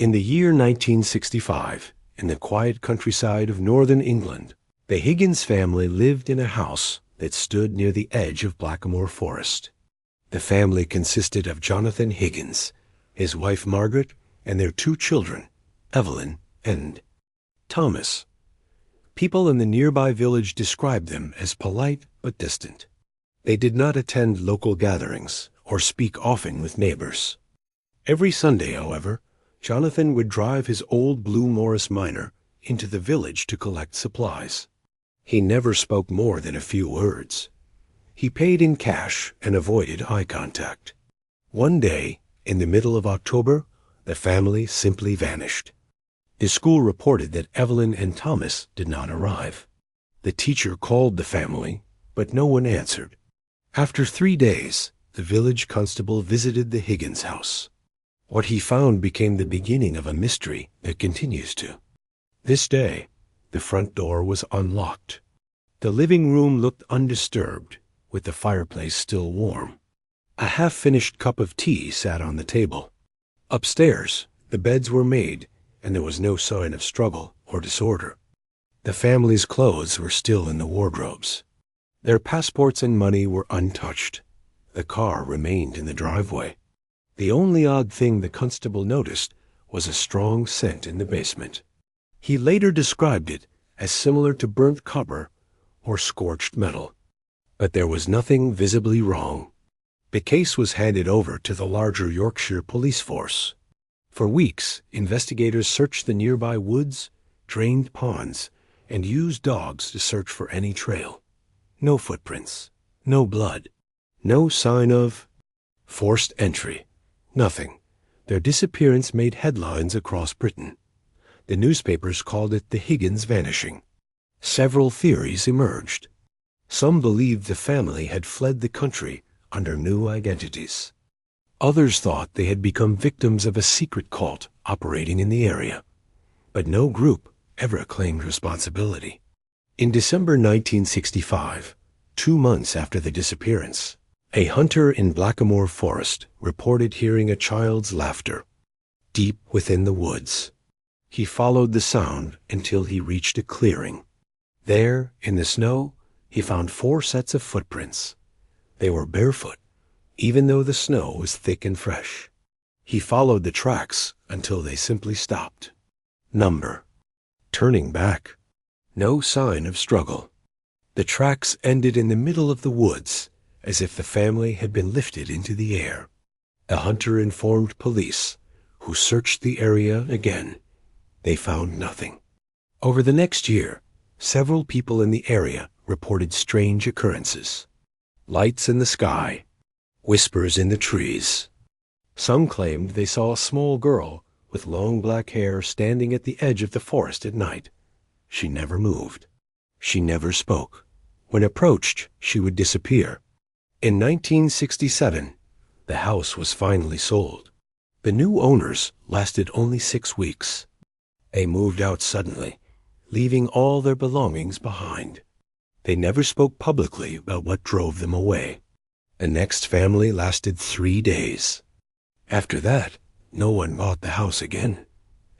In the year 1965, in the quiet countryside of northern England, the Higgins family lived in a house that stood near the edge of Blackamoor Forest. The family consisted of Jonathan Higgins, his wife Margaret, and their two children, Evelyn and Thomas. People in the nearby village described them as polite but distant. They did not attend local gatherings or speak often with neighbors. Every Sunday, however, Jonathan would drive his old blue Morris Minor into the village to collect supplies. He never spoke more than a few words. He paid in cash and avoided eye contact. One day, in the middle of October, the family simply vanished. The school reported that Evelyn and Thomas did not arrive. The teacher called the family, but no one answered. After 3 days, the village constable visited the Higgins house. What he found became the beginning of a mystery that continues to. This day, the front door was unlocked. The living room looked undisturbed, with the fireplace still warm. A half-finished cup of tea sat on the table. Upstairs, the beds were made, and there was no sign of struggle or disorder. The family's clothes were still in the wardrobes. Their passports and money were untouched. The car remained in the driveway. The only odd thing the constable noticed was a strong scent in the basement. He later described it as similar to burnt copper or scorched metal. But there was nothing visibly wrong. The case was handed over to the larger Yorkshire police force. For weeks, investigators searched the nearby woods, drained ponds, and used dogs to search for any trail. No footprints, no blood, no sign of forced entry. Nothing. Their disappearance made headlines across Britain. The newspapers called it the Higgins vanishing. Several theories emerged. Some believed the family had fled the country under new identities. Others thought they had become victims of a secret cult operating in the area. But no group ever claimed responsibility. In December 1965, 2 months after the disappearance, a hunter in Blackamoor Forest reported hearing a child's laughter deep within the woods. He followed the sound until he reached a clearing. There, in the snow, he found 4 sets of footprints. They were barefoot, even though the snow was thick and fresh. He followed the tracks until they simply stopped. Number. Turning back. No sign of struggle. The tracks ended in the middle of the woods, as if the family had been lifted into the air. A hunter informed police, who searched the area again. They found nothing. Over the next year, several people in the area reported strange occurrences. Lights in the sky, whispers in the trees. Some claimed they saw a small girl with long black hair standing at the edge of the forest at night. She never moved. She never spoke. When approached, she would disappear. In 1967, the house was finally sold. The new owners lasted only 6 weeks. They moved out suddenly, leaving all their belongings behind. They never spoke publicly about what drove them away. The next family lasted 3 days. After that, no one bought the house again.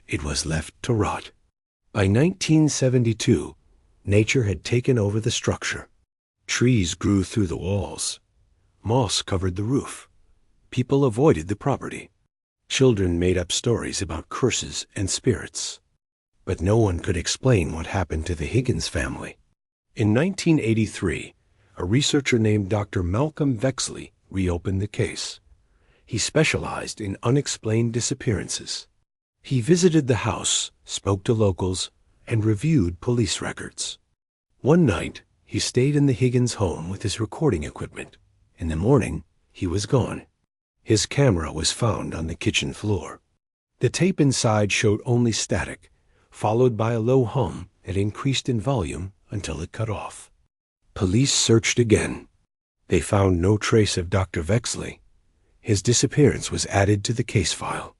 It was left to rot. By 1972, nature had taken over the structure. Trees grew through the walls. Moss covered the roof. People avoided the property. Children made up stories about curses and spirits. But no one could explain what happened to the Higgins family. In 1983, a researcher named Dr. Malcolm Vexley reopened the case. He specialized in unexplained disappearances. He visited the house, spoke to locals, and reviewed police records. One night, he stayed in the Higgins home with his recording equipment. In the morning, he was gone. His camera was found on the kitchen floor. The tape inside showed only static, followed by a low hum that increased in volume until it cut off. Police searched again. They found no trace of Dr. Vexley. His disappearance was added to the case file.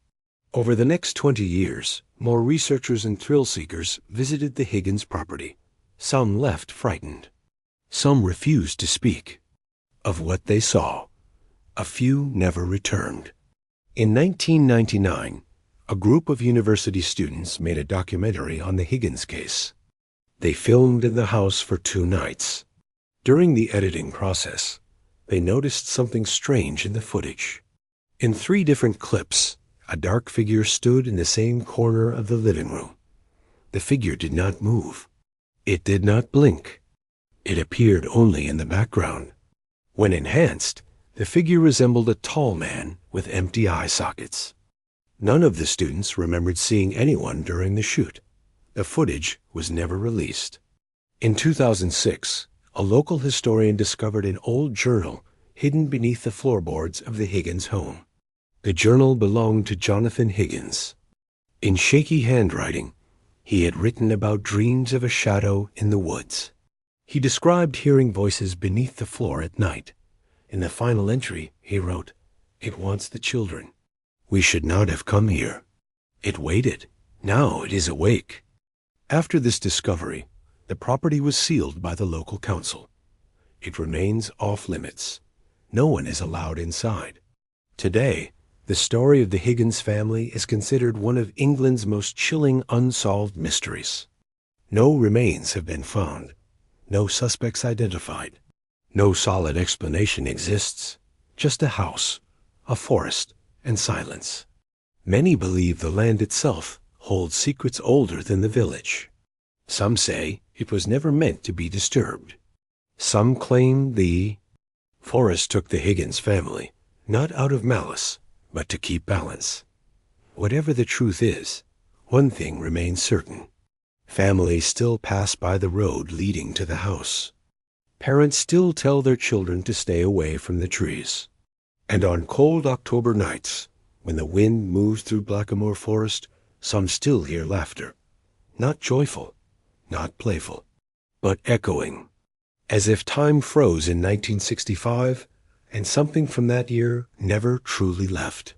Over the next 20 years, more researchers and thrill seekers visited the Higgins property. Some left frightened. Some refused to speak of what they saw. A few never returned. In 1999, a group of university students made a documentary on the Higgins case. They filmed in the house for 2 nights. During the editing process, they noticed something strange in the footage. In 3 different clips, a dark figure stood in the same corner of the living room. The figure did not move. It did not blink. It appeared only in the background. When enhanced, the figure resembled a tall man with empty eye sockets. None of the students remembered seeing anyone during the shoot. The footage was never released. In 2006, a local historian discovered an old journal hidden beneath the floorboards of the Higgins home. The journal belonged to Jonathan Higgins. In shaky handwriting, he had written about dreams of a shadow in the woods. He described hearing voices beneath the floor at night. In the final entry, he wrote, "It wants the children. We should not have come here. It waited. Now it is awake." After this discovery, the property was sealed by the local council. It remains off limits. No one is allowed inside. Today, the story of the Higgins family is considered one of England's most chilling unsolved mysteries. No remains have been found. No suspects identified. No solid explanation exists. Just a house, a forest, and silence. Many believe the land itself holds secrets older than the village. Some say it was never meant to be disturbed. Some claim the forest took the Higgins family, not out of malice, but to keep balance. Whatever the truth is, one thing remains certain. Families still pass by the road leading to the house. Parents still tell their children to stay away from the trees. And on cold October nights, when the wind moves through Blackamoor Forest, some still hear laughter. Not joyful, not playful, but echoing, as if time froze in 1965 and something from that year never truly left.